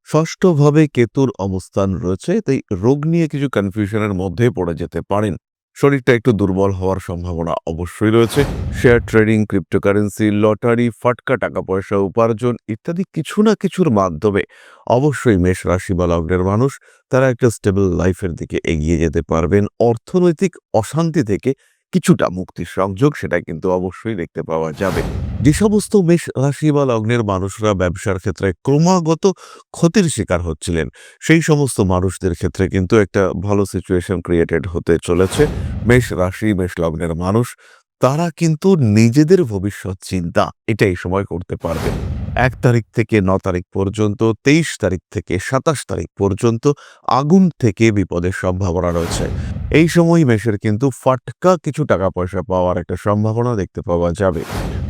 ষষ্ঠভাবে কেতুর অবস্থান রয়েছে, তাই রোগ নিয়ে কিছু কনফিউশনের মধ্যে পড়ে যেতে পারেন। শরীরটা একটু দুর্বল হওয়ার সম্ভাবনা অবশ্যই রয়েছে। শেয়ার ট্রেডিং, ক্রিপ্টোকারেন্সি, লটারি, ফাটকা টাকা পয়সা উপার্জন ইত্যাদি কিছু না কিছুর মাধ্যমে অবশ্যই মেষ রাশি বা লগ্নের মানুষ তারা একটা স্টেবল লাইফের দিকে এগিয়ে যেতে পারবেন। অর্থনৈতিক অশান্তি থেকে কিছুটা মুক্তির সংযোগ সেটা কিন্তু অবশ্যই দেখতে পাওয়া যাবে। যে সমস্ত মেষ রাশি বা লগ্নের মানুষরা ব্যবসার ক্ষেত্রে ক্রমাগত ক্ষতির শিকার হচ্ছিলেন, সেই সমস্ত মানুষদের ক্ষেত্রে কিন্তু একটা ভালো সিচুয়েশন ক্রিয়েটেড হতে চলেছে। মেষ রাশি, মেষ লগ্নের মানুষ তারা কিন্তু নিজেদের ভবিষ্যৎ চিন্তা এটা এই সময় করতে পারবেন। ১ তারিখ থেকে ৯ তারিখ পর্যন্ত, ২৩ তারিখ থেকে ২৭ তারিখ পর্যন্ত আগুন থেকে বিপদের সম্ভাবনা রয়েছে। এই সময় মেষের কিন্তু ফাটকা কিছু টাকা পয়সা পাওয়ার একটা সম্ভাবনা দেখতে পাওয়া যাবে।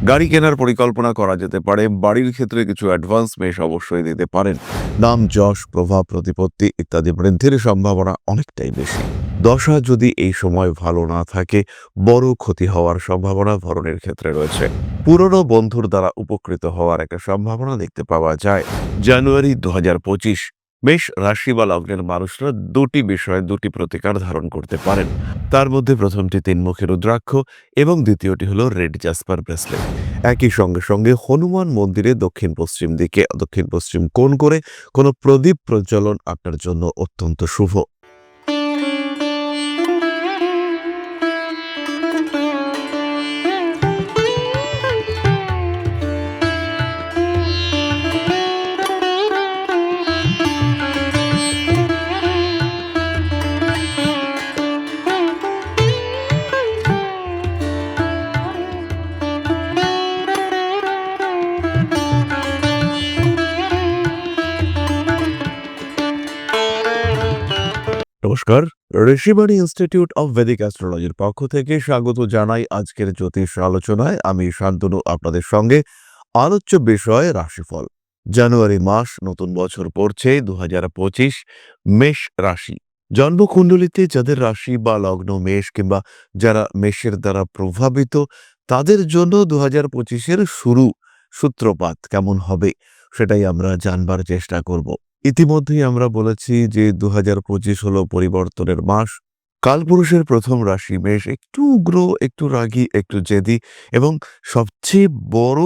গাড়ি কেনার পরিকল্পনা করা যেতে পারে। বাড়ির ক্ষেত্রে কিছু অ্যাডভান্স মেষ অবশ্যই দিতে পারেন। নাম, যশ, প্রভাব, প্রতিপত্তি ইত্যাদি বৃদ্ধির সম্ভাবনা অনেকটাই বেশি। দশা যদি এই সময় ভালো না থাকে, বড় ক্ষতি হওয়ার সম্ভাবনা ভরণের ক্ষেত্রে রয়েছে। পুরনো বন্ধুর দ্বারা উপকৃত হওয়ার একটা সম্ভাবনা দেখতে পাওয়া যায়। জানুয়ারি ২০২৫ মেষ রাশি বা লগ্নের মানুষরা দুটি বিষয়ে দুটি প্রতিকার ধারণ করতে পারেন। তার মধ্যে প্রথমটি তিনমুখী রুদ্রাক্ষ এবং দ্বিতীয়টি হলো রেড জাসপার ব্রেসলেট। একই সঙ্গে সঙ্গে হনুমান মন্দিরে দক্ষিণ পশ্চিম দিকে দক্ষিণ পশ্চিম কোণ করে কোনো প্রদীপ প্রজ্বলন আপনার জন্য অত্যন্ত শুভ। নমস্কার। ঋষিবাণী ইনস্টিটিউট অব ভেদিক অ্যাস্ট্রোলজির পক্ষ থেকে স্বাগত জানাই আজকের জ্যোতিষ আলোচনায়। আমি শান্তনু আপনাদের সঙ্গে। আলোচ্য বিষয় রাশিফল। জানুয়ারি মাস, নতুন বছর পড়ছে ২০২৫। মেষ রাশি, জন্মকুণ্ডলিতে যাদের রাশি বা লগ্ন মেষ কিংবা যারা মেষের দ্বারা প্রভাবিত, তাদের জন্য ২০২৫-এর সূত্রপাত কেমন হবে সেটাই আমরা জানবার চেষ্টা করব। ইতিমধ্যেই আমরা বলেছি যে ২০২৫ হলো পরিবর্তনের মাস। কালপুরুষের প্রথম রাশি মেষ একটু উগ্র, একটু রাগী, একটু জেদি এবং সবচেয়ে বড়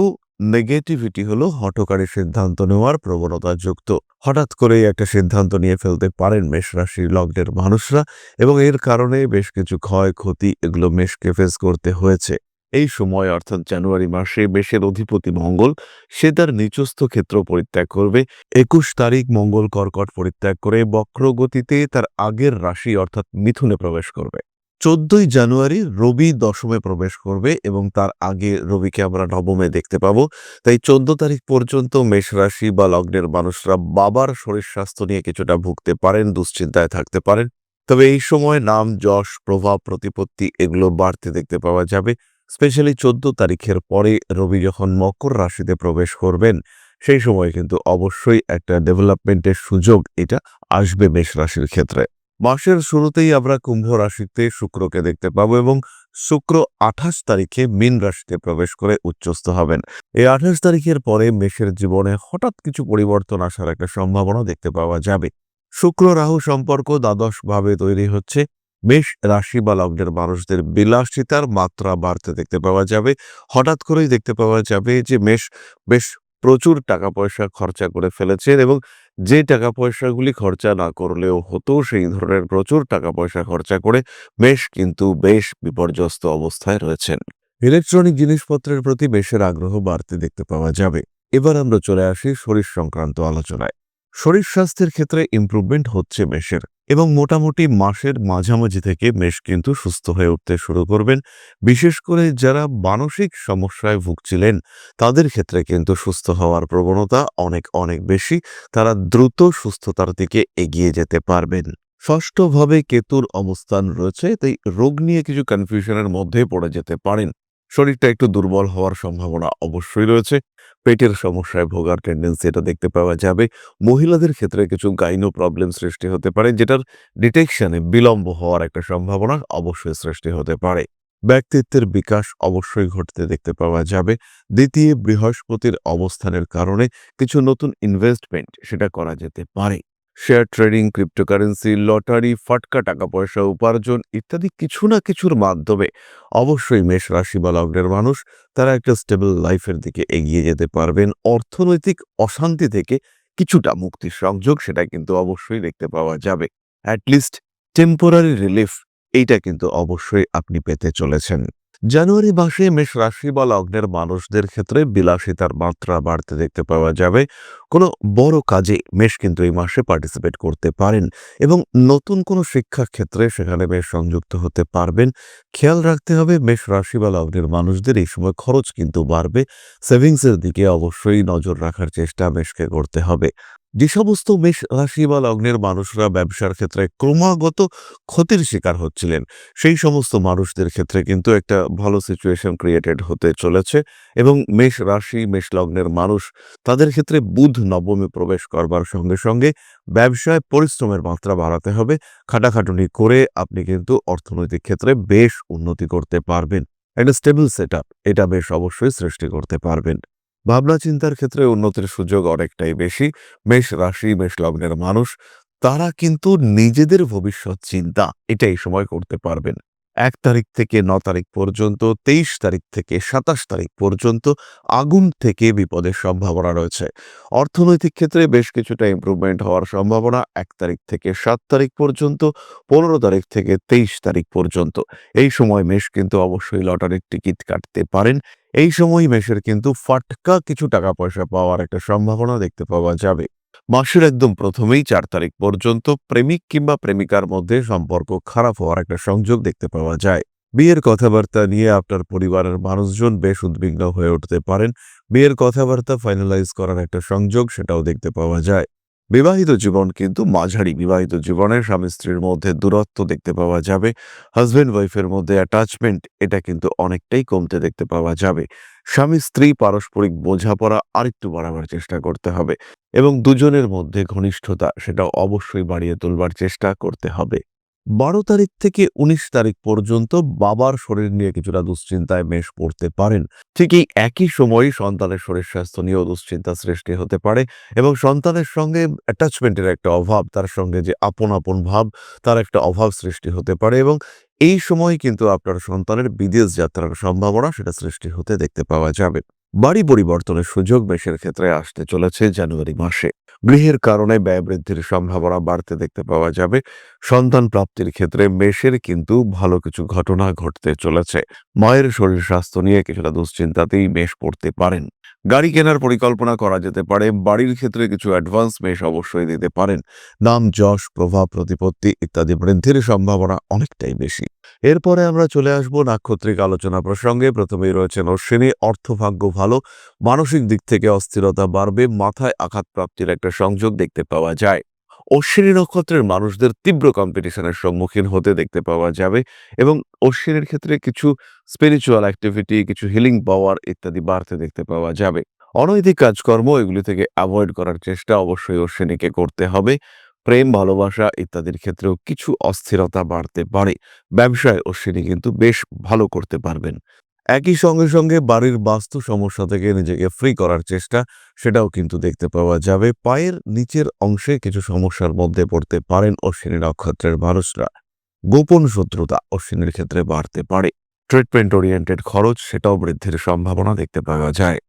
নেগেটিভিটি হলো হঠকারী সিদ্ধান্ত নেওয়ার প্রবণতা যুক্ত। হঠাৎ করেই একটা সিদ্ধান্ত নিয়ে ফেলতে পারেন মেষ রাশি লগ্নের মানুষরা এবং এর কারণে বেশ কিছু ক্ষয়ক্ষতি এগুলো মেষকে ফেস করতে হয়েছে। এই সময় অর্থাৎ জানুয়ারি মাসে মেষের অধিপতি মঙ্গল সে তার নিচস্থ ক্ষেত্র পরিত্যাগ করবে। ২১ তারিখ মঙ্গল কর্কট পরিত্যাগ করে বক্রগতিতে তার আগের রাশি অর্থাৎ মিথুনে প্রবেশ করবে। ১৪ই জানুয়ারি রবি দশমে প্রবেশ করবে এবং তার আগে রবিকে আমরা নবমে দেখতে পাবো। তাই ১৪ তারিখ পর্যন্ত মেষ রাশি বা লগ্নের মানুষরা বাবার শরীর স্বাস্থ্য নিয়ে কিছুটা ভুগতে পারেন, দুশ্চিন্তায় থাকতে পারেন। তবে এই সময় নাম, যশ, প্রভাব, প্রতিপত্তি এগুলো বাড়তে দেখতে পাওয়া যাবে। স্পেশালি ১৪ তারিখের পরে রবি যখন মকর রাশিতে প্রবেশ করবেন, সেই সময় কিন্তু অবশ্যই একটা ডেভেলপমেন্টের সুযোগ এটা আসবে মেষ রাশির ক্ষেত্রে। মাসের শুরুতেই আমরা কুম্ভ রাশিতে শুক্রকে দেখতে পাবো এবং শুক্র ২৮ তারিখে মীন রাশিতে প্রবেশ করে উচ্চস্থ হবেন। এই ২৮ তারিখের পরে মেষের জীবনে হঠাৎ কিছু পরিবর্তন আসার একটা সম্ভাবনা দেখতে পাওয়া যাবে। শুক্র রাহু সম্পর্ক দ্বাদশ ভাবে তৈরি হচ্ছে। মেষ রাশি বা লগ্নের মানুষদের বিলাসিতার মাত্রা বাড়তে দেখতে পাওয়া যাবে। হঠাৎ করেই দেখতে পাওয়া যাবে যে মেষ বেশ প্রচুর টাকা পয়সা খরচা করে ফেলেছেন এবং যে টাকা পয়সাগুলি খরচা না করলেও হতো সেই ধরনের প্রচুর টাকা পয়সা খরচা করে মেষ কিন্তু বেশ বিপর্যস্ত অবস্থায় রয়েছেন। ইলেকট্রনিক জিনিসপত্রের প্রতি মেষের আগ্রহ বাড়তে দেখতে পাওয়া যাবে। এবার আমরা চলে আসি শরীর সংক্রান্ত আলোচনায়। শরীর স্বাস্থ্যের ক্ষেত্রে ইমপ্রুভমেন্ট হচ্ছে মেষের এবং মোটামুটি মাসের মাঝামাঝি থেকে মেষ কিন্তু সুস্থ হয়ে উঠতে শুরু করবেন। বিশেষ করে যারা মানসিক সমস্যায় ভুগছিলেন তাদের ক্ষেত্রে কিন্তু সুস্থ হওয়ার প্রবণতা অনেক অনেক বেশি। তারা দ্রুত সুস্থতার দিকে এগিয়ে যেতে পারবেন। ষষ্ঠভাবে কেতুর অবস্থান রয়েছে, তাই রোগ নিয়ে কিছু কনফিউশনের মধ্যে পড়ে যেতে পারেন। শরীরটা একটু দুর্বল হওয়ার সম্ভাবনা অবশ্যই রয়েছে। পেটের সমস্যায় ভোগার টেন্ডেন্সি এটা দেখতে পাওয়া যাবে। মহিলাদের ক্ষেত্রে কিছু গাইনো প্রবলেম সৃষ্টি হতে পারে, যেটার ডিটেকশনে বিলম্ব হওয়ার একটা সম্ভাবনা অবশ্যই সৃষ্টি হতে পারে। ব্যক্তিত্বের বিকাশ অবশ্যই ঘটতে দেখতে পাওয়া যাবে। দ্বিতীয় বৃহস্পতির অবস্থানের কারণে কিছু নতুন ইনভেস্টমেন্ট সেটা করা যেতে পারে। শেয়ার ট্রেডিং, ক্রিপ্টোকারেন্সি, লটারি, ফাটকা টাকা পয়সা উপার্জন ইত্যাদি কিছু না কিছুর মাধ্যমে অবশ্যই মেষ রাশি বা লগ্নের মানুষ তারা একটা স্টেবল লাইফের দিকে এগিয়ে যেতে পারবেন। অর্থনৈতিক অশান্তি থেকে কিছুটা মুক্তির সংযোগ সেটা কিন্তু অবশ্যই দেখতে পাওয়া যাবে। অ্যাট লিস্ট টেম্পোরারি রিলিফ এইটা কিন্তু অবশ্যই আপনি পেতে চলেছেন। জানুয়ারি মাসে মেষ রাশি বা লগ্নের মানুষদের ক্ষেত্রে বিলাসিতার মাত্রা বাড়তে দেখতে পাওয়া যাবে। কোনো বড় কাজে মেষ কিন্তু এই মাসে পার্টিসিপেট করতে পারেন এবং নতুন কোনো শিক্ষা ক্ষেত্রে সেখানে মেষ সংযুক্ত হতে পারবেন। খেয়াল রাখতে হবে মেষ রাশি বা লগ্নের মানুষদের এই সময় খরচ কিন্তু বাড়বে। সেভিংসের দিকে অবশ্যই নজর রাখার চেষ্টা মেষকে করতে হবে। যে সমস্ত মেষ রাশি বা লগ্নের মানুষরা ব্যবসার ক্ষেত্রে ক্রমাগত ক্ষতির শিকার হচ্ছিলেন, সেই সমস্ত মানুষদের ক্ষেত্রে কিন্তু একটা ভালো সিচুয়েশন ক্রিয়েটেড হতে চলেছে এবং মেষ রাশি, মেষ লগ্নের মানুষ তাদের ক্ষেত্রে বুধ নবমে প্রবেশ করবার সঙ্গে সঙ্গে ব্যবসায় পরিশ্রমের মাত্রা বাড়াতে হবে। খাটাখাটুনি করে আপনি কিন্তু অর্থনৈতিক ক্ষেত্রে বেশ উন্নতি করতে পারবেন। একটা স্টেবল সেটআপ এটা বেশ অবশ্যই সৃষ্টি করতে পারবেন। ভাবনা চিন্তার ক্ষেত্রে উন্নতির সুযোগ অনেকটাই বেশি। মেষ রাশি, মেষ লগ্নের মানুষ তারা কিন্তু নিজেদের ভবিষ্যৎ চিন্তা এটা এই সময় করতে পারবেন। ১ তারিখ থেকে ৯ তারিখ পর্যন্ত, ২৩ তারিখ থেকে ২৭ তারিখ পর্যন্ত আগুন থেকে বিপদের সম্ভাবনা রয়েছে। অর্থনৈতিক ক্ষেত্রে বেশ কিছুটা ইমপ্রুভমেন্ট হওয়ার সম্ভাবনা ১ তারিখ থেকে ৭ তারিখ পর্যন্ত, ১৫ তারিখ থেকে ২৩ তারিখ পর্যন্ত। এই সময় মেষ কিন্তু অবশ্যই লটারির টিকিট কাটতে পারেন। এই সময় মেষের কিন্তু ফাটকা কিছু টাকা পয়সা পাওয়ার একটা সম্ভাবনা দেখতে পাওয়া যাবে। মাসের একদম প্রথমেই ৪ তারিখ পর্যন্ত প্রেমিক কিংবা প্রেমিকার মধ্যে সম্পর্ক খারাপ হওয়ার একটা সংযোগ দেখতে পাওয়া যায়। বিয়ের কথাবার্তা নিয়ে আপনার পরিবারের মানুষজন বেশ উদ্বিগ্ন হয়ে উঠতে পারেন। বিয়ের কথাবার্তা ফাইনালাইজ করার একটা সংযোগ সেটাও দেখতে পাওয়া যায়। বিবাহিত জীবন কিন্তু মাঝারি। বিবাহিত জীবনে স্বামী স্ত্রীর মধ্যে দূরত্ব দেখতে পাওয়া যাবে। হাজব্যান্ড ওয়াইফের মধ্যে অ্যাটাচমেন্ট এটা কিন্তু অনেকটাই কমতে দেখতে পাওয়া যাবে। স্বামী স্ত্রী পারস্পরিক বোঝাপড়া আরেকটু বাড়াবার চেষ্টা করতে হবে এবং দুজনের মধ্যে ঘনিষ্ঠতা সেটা অবশ্যই বাড়িয়ে তোলবার চেষ্টা করতে হবে। ১২ তারিখ থেকে ১৯ তারিখ পর্যন্ত বাবার শরীর নিয়ে কিছুটা দুশ্চিন্তায় মেষ পড়তে পারেন। ঠিক এই একই সময়ে সন্তানের শরীর স্বাস্থ্য নিয়েও দুশ্চিন্তা সৃষ্টি হতে পারে এবং সন্তানের সঙ্গে অ্যাটাচমেন্টের একটা অভাব, তার সঙ্গে যে আপন আপন ভাব তার একটা অভাব সৃষ্টি হতে পারে এবং এই সময় কিন্তু আপনার সন্তানের বিদেশ যাত্রার সম্ভাবনা সেটা সৃষ্টি হতে দেখতে পাওয়া যাবে। বাড়ি পরিবর্তনের সুযোগ মেষের ক্ষেত্রে আসতে চলেছে জানুয়ারি মাসে। গৃহের কারণে ব্যয় বৃদ্ধির সম্ভাবনা বাড়তে দেখতে পাওয়া যাবে। সন্তান প্রাপ্তির ক্ষেত্রে মেষের কিন্তু ভালো কিছু ঘটনা ঘটতে চলেছে। মায়ের শরীর স্বাস্থ্য নিয়ে কিছুটা দুশ্চিন্তাতেই মেষ পড়তে পারেন। গাড়ি কেনার পরিকল্পনা করা যেতে পারে। বাড়ির ক্ষেত্রে কিছু অ্যাডভান্স মেষ অবশ্যই দিতে পারেন। নাম, যশ, প্রভাব, প্রতিপত্তি ইত্যাদি বৃদ্ধির সম্ভাবনা অনেকটাই বেশি। এরপরে আমরা চলে আসব নাক্ষত্রিক আলোচনা প্রসঙ্গে। প্রথমেই রয়েছেন অশ্বিনী। অর্থভাগ্য ভালো, মানসিক দিক থেকে অস্থিরতা বাড়বে, মাথায় আঘাত প্রাপ্তির একটা সংযোগ দেখতে পাওয়া যায়। অশ্বিনী নক্ষত্রের মানুষদের তীব্র কম্পিটিশনের সম্মুখীন হতে দেখতে পাওয়া যাবে এবং অশ্বিনীর ক্ষেত্রে কিছু স্পিরিচুয়াল অ্যাক্টিভিটি, কিছু হিলিং পাওয়ার ইত্যাদি বাড়তে দেখতে পাওয়া যাবে। অনৈতিক কাজকর্ম এগুলি থেকে অ্যাভয়েড করার চেষ্টা অবশ্যই অশ্বিনীকে করতে হবে। প্রেম, ভালোবাসা ইত্যাদির ক্ষেত্রেও কিছু অস্থিরতা বাড়তে পারে। ব্যবসায় অশ্বিনী কিন্তু বেশ ভালো করতে পারবেন। একই সঙ্গে সঙ্গে বাড়ির বাস্তু সমস্যা থেকে নিজেকে ফ্রি করার চেষ্টা সেটাও কিন্তু দেখতে পাওয়া যাবে। পায়ের নিচের অংশে কিছু সমস্যার মধ্যে পড়তে পারেন অশ্বিনী নক্ষত্রের মানুষরা। গোপন শত্রুতা অশ্বিনীর ক্ষেত্রে বাড়তে পারে। ট্রিটমেন্ট ওরিয়েন্টেড খরচ সেটাও বৃদ্ধির সম্ভাবনা দেখতে পাওয়া যায়।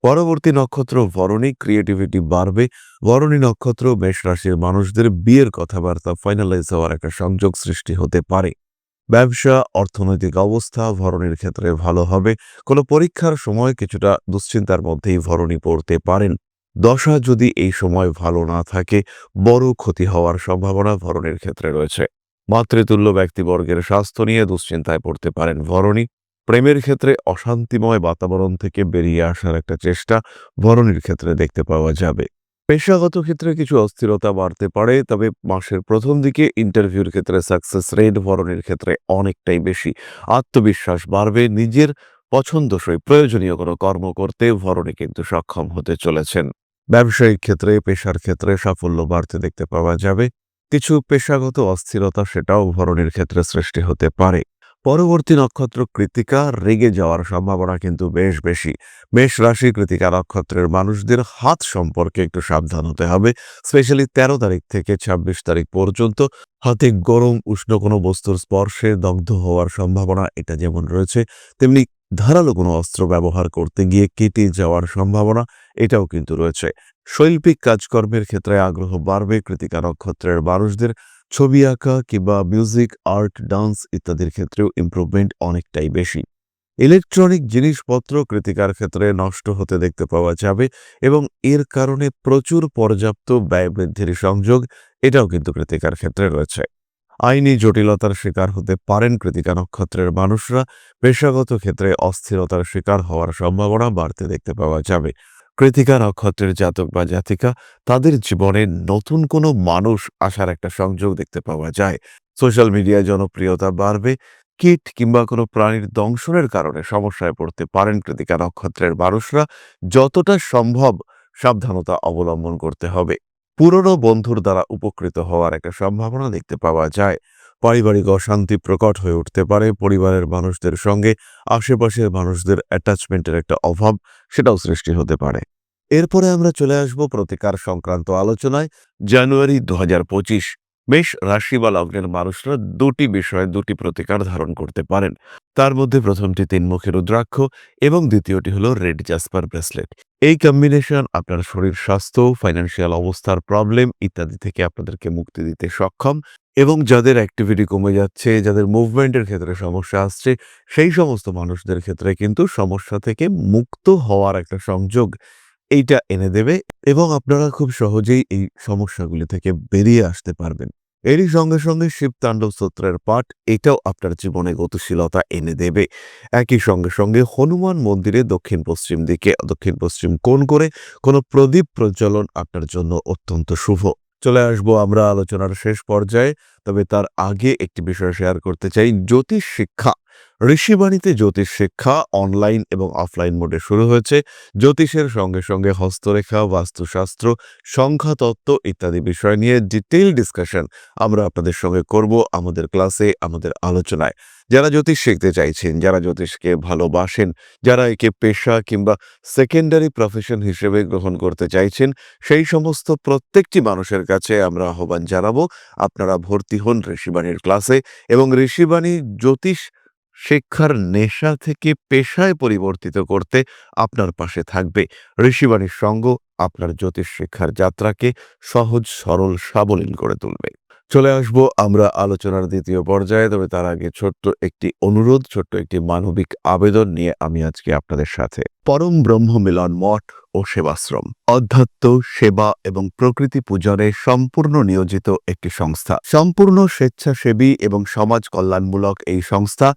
পরবর্তী নক্ষত্র ভরণী। ক্রিয়েটিভিটি বাড়বে। ভরণী নক্ষত্র মেষ রাশির মানুষদের বিয়ের কথাবার্তা ফাইনালাইজ হওয়ার একটা সংযোগ সৃষ্টি হতে পারে। ব্যবসা, অর্থনৈতিক অবস্থা ভরণীর ক্ষেত্রে ভালো হবে। কোনো পরীক্ষার সময় কিছুটা দুশ্চিন্তার মধ্যেই ভরণী পড়তে পারেন। দশা যদি এই সময় ভালো না থাকে বড় ক্ষতি হওয়ার সম্ভাবনা ভরণীর ক্ষেত্রে রয়েছে। মাতৃতুল্য ব্যক্তিবর্গের স্বাস্থ্য নিয়ে দুশ্চিন্তায় পড়তে পারেন ভরণী। প্রেমের ক্ষেত্রে অশান্তিময় বাতাবরণ থেকে বেরিয়ে আসার একটা চেষ্টা ভরণীর ক্ষেত্রে দেখতে পাওয়া যাবে। পেশাগত ক্ষেত্রে কিছু অস্থিরতা বাড়তে পারে, তবে মাসের প্রথম দিকে ইন্টারভিউর ক্ষেত্রে সাকসেস রেট ভরণীর ক্ষেত্রে অনেকটাই বেশি। আত্মবিশ্বাস বাড়বে। নিজের পছন্দসই প্রয়োজনীয় কোনো কর্ম করতে ভরণী কিন্তু সক্ষম হতে চলেছেন। ব্যবসায়িক ক্ষেত্রে, পেশার ক্ষেত্রে সাফল্য বাড়তে দেখতে পাওয়া যাবে। কিছু পেশাগত অস্থিরতা সেটাও ভরণীর ক্ষেত্রে সৃষ্টি হতে পারে। পরবর্তী নক্ষত্র কৃত্তিকা, রেগে যাওয়ার সম্ভাবনা কিন্তু বেশ বেশি। মেষ রাশি কৃত্তিকা নক্ষত্রের মানুষদের হাত সম্পর্কে একটু সাবধান হতে হবে। স্পেশালি ১৩ তারিখ থেকে ২৬ তারিখ পর্যন্ত হাতে গরম উষ্ণ কোনো বস্তুর স্পর্শে দগ্ধ হওয়ার সম্ভাবনা এটা যেমন রয়েছে, তেমনি ধারালো কোনো অস্ত্র ব্যবহার করতে গিয়ে কেটে যাওয়ার সম্ভাবনা এটাও কিন্তু রয়েছে। শৈল্পিক কাজকর্মের ক্ষেত্রে আগ্রহ বাড়বে কৃত্তিকা নক্ষত্রের মানুষদের। ছবি আঁকা কিংবা মিউজিক, আর্ট, ডান্স ইত্যাদির ক্ষেত্রেও ইমপ্রুভমেন্ট অনেকটাই বেশি। ইলেকট্রনিক জিনিসপত্র কৃত্তিকার ক্ষেত্রে নষ্ট হতে দেখতে পাওয়া যাবে এবং এর কারণে প্রচুর পর্যাপ্ত ব্যয় বৃদ্ধির সংযোগ এটাও কিন্তু কৃত্তিকার ক্ষেত্রে রয়েছে। আইনি জটিলতার শিকার হতে পারেন কৃত্তিকা নক্ষত্রের মানুষরা। পেশাগত ক্ষেত্রে অস্থিরতার শিকার হওয়ার সম্ভাবনা বাড়তে দেখতে পাওয়া যাবে। কৃত্তিকা নক্ষত্রের জাতক বা জাতিকা, তাদের জীবনে নতুন কোনো মানুষ আসার একটা সংযোগ দেখতে পাওয়া যায়। সোশ্যাল মিডিয়ায় জনপ্রিয়তা বাড়বে। কীট কিংবা কোনো প্রাণীর দংশনের কারণে সমস্যায় পড়তে পারেন কৃত্তিকা নক্ষত্রের মানুষরা। যতটা সম্ভব সাবধানতা অবলম্বন করতে হবে। পুরনো বন্ধুর দ্বারা উপকৃত হওয়ার একটা সম্ভাবনা দেখতে পাওয়া যায়। পারিবারিক অশান্তি প্রকট হয়ে উঠতে পারে। পরিবারের মানুষদের সঙ্গে আশেপাশের মানুষদের অ্যাটাচমেন্টের একটা অভাব সেটাও সৃষ্টি হতে পারে। এরপরে আমরা চলে আসব প্রতিকার সংক্রান্ত আলোচনায়। জানুয়ারি ২০২৫ মেষ রাশি বা লগ্নের মানুষরা দুটি বিষয়ে দুটি প্রতিকার ধারণ করতে পারেন। তার মধ্যে প্রথমটি ৩-মুখী রুদ্রাক্ষ এবং দ্বিতীয়টি হলো রেড জাসপার ব্রেসলেট। এই কম্বিনেশন আপনার শরীর স্বাস্থ্য, ফাইন্যান্সিয়াল অবস্থার প্রবলেম ইত্যাদি থেকে আপনাদেরকে মুক্তি দিতে সক্ষম এবং যাদের অ্যাক্টিভিটি কমে যাচ্ছে, যাদের মুভমেন্টের ক্ষেত্রে সমস্যা আসছে, সেই সমস্ত মানুষদের ক্ষেত্রে কিন্তু সমস্যা থেকে মুক্ত হওয়ার একটা সংযোগ এইটা এনে দেবে এবং আপনারা খুব সহজেই এই সমস্যাগুলি থেকে বেরিয়ে আসতে পারবেন। এরই সঙ্গে সঙ্গে শিব তাণ্ডব স্তোত্রের পাঠ এটাও আপনার জীবনে গতিশীলতা এনে দেবে। একই সঙ্গে সঙ্গে হনুমান মন্দিরে দক্ষিণ পশ্চিম দিকে দক্ষিণ পশ্চিম কোণ করে কোনো প্রদীপ প্রজ্বলন আপনার জন্য অত্যন্ত শুভ। চলে আসবো আমরা আলোচনার শেষ পর্যায়ে, তবে তার আগে একটি বিষয় শেয়ার করতে চাই। জ্যোতিষ শিক্ষা, ঋষিবাণীতে জ্যোতিষ শিক্ষা অনলাইন এবং অফলাইন মোডে শুরু হয়েছে। জ্যোতিষের সঙ্গে সঙ্গে হস্তরেখা, বাস্তুশাস্ত্র, সংখ্যাতত্ত্ব ইত্যাদি বিষয় নিয়ে ডিটেইল ডিসকাশন আমরা আপনাদের সঙ্গে করব আমাদের ক্লাসে, আমাদের আলোচনায়। যারা জ্যোতিষ শিখতে চাইছেন, যারা জ্যোতিষকে ভালোবাসেন, যারা একে পেশা কিংবা সেকেন্ডারি প্রফেশন হিসেবে গ্রহণ করতে চাইছেন, সেই সমস্ত প্রত্যেকটি মানুষের কাছে আমরা আহ্বান জানাবো আপনারা ভর্তি হন ঋষিবাণীর ক্লাসে এবং ঋষিবাণী জ্যোতিষ শিক্ষার নেশা থেকে পেশায় পরিবর্তিত করতে আপনার পাশে থাকবে। ঋষিবাণীর সঙ্গ আপনার জ্যোতিষ শিক্ষার যাত্রাকে সহজ, সরল, সাবলীল করে তুলবে। চলে আসবো আমরা আলোচনার দ্বিতীয় পর্যায়ে, তবে তার আগে ছোট্ট একটি অনুরোধ, ছোট্ট একটি মানবিক আবেদন নিয়ে আমি আজকে আপনাদের সাথে। পরম ব্রহ্ম মিলন মঠ ও সেবাশ্রম অধ্যাত্ম, সেবা এবং প্রকৃতি পূজনে সম্পূর্ণ নিয়োজিত একটি সংস্থা। সম্পূর্ণ স্বেচ্ছাসেবী এবং সমাজ কল্যাণমূলক এই সংস্থা।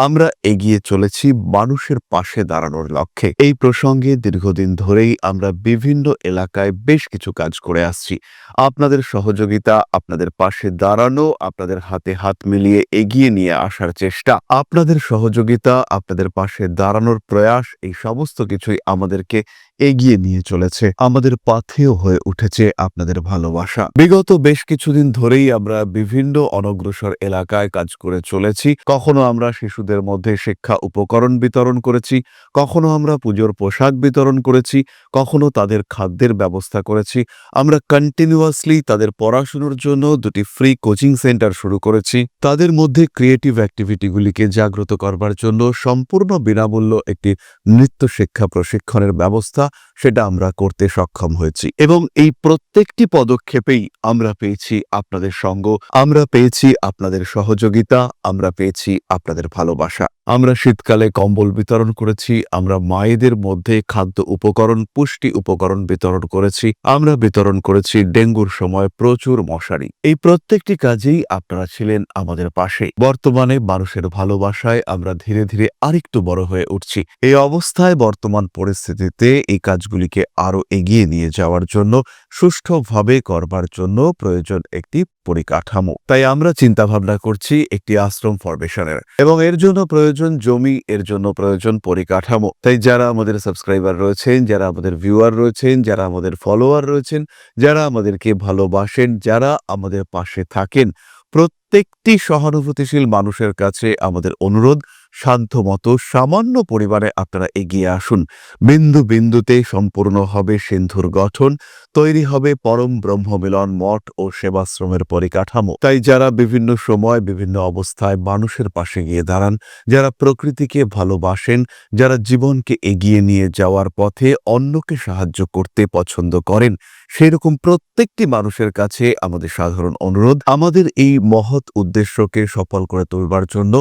আমরা এগিয়ে চলেছি মানুষের পাশে দাঁড়ানোর লক্ষ্যে। এই প্রসঙ্গে দীর্ঘদিন ধরেই আমরা বিভিন্ন এলাকায় বেশ কিছু কাজ করে আসছি। আপনাদের সহযোগিতা, আপনাদের পাশে দাঁড়ানো, আপনাদের হাতে হাত মিলিয়ে এগিয়ে নিয়ে আসার চেষ্টা, আপনাদের সহযোগিতা, আপনাদের পাশে দাঁড়ানোর প্রয়াস, এই সমস্ত কিছুই আমাদেরকে এগিয়ে নিয়ে চলেছে। আমাদের পাথেয় হয়ে উঠেছে আপনাদের ভালোবাসা। বিগত বেশ কিছুদিন ধরেই আমরা বিভিন্ন অনগ্রসর এলাকায় কাজ করে চলেছি। কখনো আমরা শিশুদের মধ্যে শিক্ষা উপকরণ বিতরণ করেছি, কখনো আমরা পুজোর পোশাক বিতরণ করেছি, কখনো তাদের খাদ্যের ব্যবস্থা করেছি। আমরা কন্টিনিউয়াসলি তাদের পড়াশুনোর জন্য দুটি ফ্রি কোচিং সেন্টার শুরু করেছি। তাদের মধ্যে ক্রিয়েটিভ অ্যাক্টিভিটিগুলিকে জাগ্রত করবার জন্য সম্পূর্ণ বিনামূল্য একটি নৃত্য শিক্ষা প্রশিক্ষণের ব্যবস্থা সেটা আমরা করতে সক্ষম হয়েছি এবং এই প্রত্যেকটি পদক্ষেপেই আমরা পেয়েছি আপনাদের সঙ্গ, আমরা পেয়েছি আপনাদের সহযোগিতা, আমরা পেয়েছি আপনাদের ভালোবাসা। আমরা শীতকালে কম্বল বিতরণ করেছি, আমরা মায়েদের মধ্যে খাদ্য উপকরণ, পুষ্টি উপকরণ বিতরণ করেছি, আমরা বিতরণ করেছি ডেঙ্গুর সময় প্রচুর মশারি। এই প্রত্যেকটি কাজেই আপনারা ছিলেন আমাদের পাশে। বর্তমানে মানুষের ভালোবাসায় আমরা ধীরে ধীরে আরেকটু বড় হয়ে উঠছি। এই অবস্থায় বর্তমান পরিস্থিতিতে এই কাজগুলিকে আরো এগিয়ে নিয়ে যাওয়ার জন্য, সুষ্ঠুভাবে করবার জন্য প্রয়োজন একটি পরিকাঠামো। তাই আমরা চিন্তা ভাবনা করছি একটি আশ্রম ফরমেশনের এবং এর জন্য প্রয়োজন জমি, এর জন্য প্রয়োজন পরিকাঠামো। তাই যারা আমাদের সাবস্ক্রাইবার রয়েছেন, যারা আমাদের ভিউয়ার রয়েছেন, যারা আমাদের ফলোয়ার রয়েছেন, যারা আমাদেরকে ভালোবাসেন, যারা আমাদের পাশে থাকেন, প্রত্যেকটি সহানুভূতিশীল মানুষের কাছে আমাদের অনুরোধ, সাধ্যমতো সামান্য পরিমাণে আপনারা এগিয়ে আসুন। বিন্দু বিন্দুতে সম্পূর্ণ হবে সিন্ধুর গঠন, তৈরি হবে পরম ব্রহ্মমিলন মঠ ও সেবাশ্রমের পরিকাঠামো। তাই যারা বিভিন্ন সময় বিভিন্ন অবস্থায় মানুষের পাশে গিয়ে দাঁড়ান, যারা প্রকৃতিকে ভালোবাসেন, যারা জীবনকে এগিয়ে নিয়ে যাওয়ার পথে অন্যকে সাহায্য করতে পছন্দ করেন, সেই রকম প্রত্যেকটি মানুষের কাছে আমাদের সাধারণ অনুরোধ, আমাদের এই মহৎ উদ্দেশ্যকে সফল করে তুলবার জন্য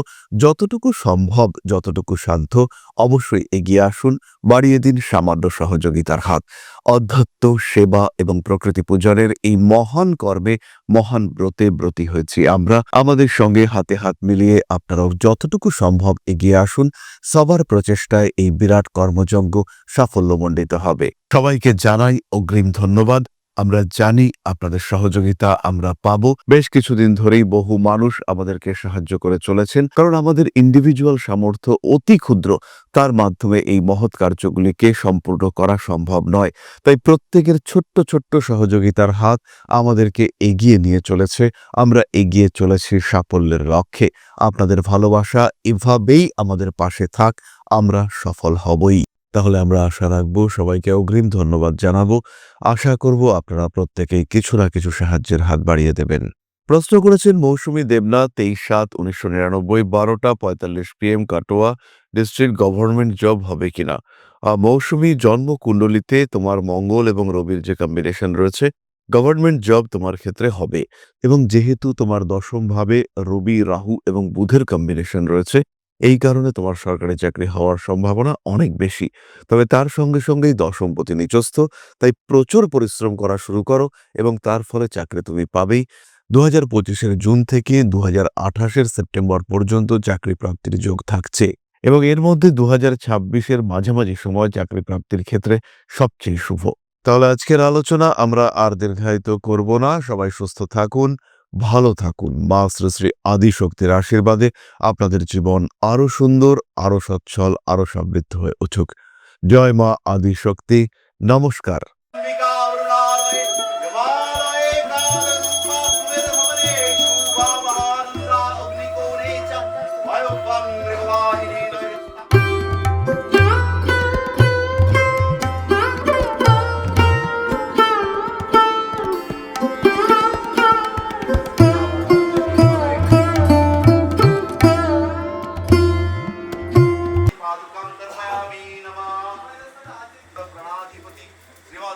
যতটুকু সম্ভব, যতটুকু সাধ্য অবশ্যই এগিয়ে আসুন, বাড়িয়ে দিন সামান্য সহযোগিতার হাত। অধ্যাত্ম, সেবা এবং প্রকৃতি পূজনের এই মহান কর্মে, মহান ব্রতে ব্রতী হয়েছি আমরা। আমাদের সঙ্গে হাতে হাত মিলিয়ে আপনারাও যতটুকু সম্ভব এগিয়ে আসুন। সবার প্রচেষ্টায় এই বিরাট কর্মযজ্ঞ সাফল্যমণ্ডিত হবে। সবাইকে জানাই অগ্রিম ধন্যবাদ। আমরা জানি আপনাদের সহযোগিতা আমরা পাবো। বেশ কিছুদিন ধরেই বহু মানুষ আমাদেরকে সাহায্য করে চলেছেন, কারণ আমাদের ইন্ডিভিজুয়াল সামর্থ্য অতি ক্ষুদ্র, তার মাধ্যমে এই মহৎ কার্যগুলিকে সম্পূর্ণ করা সম্ভব নয়। তাই প্রত্যেকের ছোট্ট ছোট্ট সহযোগিতার হাত আমাদেরকে এগিয়ে নিয়ে চলেছে। আমরা এগিয়ে চলেছি সাফল্যের লক্ষ্যে। আপনাদের ভালোবাসা এভাবেই আমাদের পাশে থাক, আমরা সফল হবই। তাহলে আমরা আশা রাখবো, সবাইকে অগ্রিম ধন্যবাদ জানাবো। আশা করব আপনারা প্রত্যেকেই কিছু না কিছু সাহায্যের হাত বাড়িয়ে দেবেন। প্রশ্ন করেছেন Mousumi Debnath, 23/7/1999, 12:45 PM, Katwa district. Government job হবে কিনা? মৌসুমী, জন্ম কুণ্ডলিতে তোমার মঙ্গল এবং রবির যে কম্বিনেশন রয়েছে, গভর্নমেন্ট জব তোমার ক্ষেত্রে হবে। এবং যেহেতু তোমার দশম ভাবে রবি, রাহু এবং বুধের কম্বিনেশন রয়েছে, এই কারণে তোমার সরকারি চাকরি হওয়ার সম্ভাবনা অনেক বেশি। তবে তার সঙ্গে সঙ্গেই দশমপতি নিচস্থ, তাই প্রচুর পরিশ্রম করা শুরু করো এবং তার ফলে চাকরি তুমি পাবেই। 2025-এর জুন থেকে 2028-এর সেপ্টেম্বর পর্যন্ত চাকরি প্রাপ্তির যোগ থাকছে এবং এর মধ্যে 2026-এর মাঝামাঝি সময় চাকরি প্রাপ্তির ক্ষেত্রে সবচেয়ে শুভ। তাহলে আজকের আলোচনা আমরা আর দীর্ঘায়িত করব না। সবাই সুস্থ থাকুন, ভালো থাকুন। মা শ্রী শ্রী আদিশক্তির আশীর্বাদে আপনাদের জীবন আরো সুন্দর, আরো সচ্ছল, আরো সমৃদ্ধ হয়ে উঠুক। জয় মা আদিশক্তি। নমস্কার।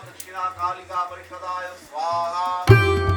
दक्षिणा कालिका परिषदाय स्वाहा।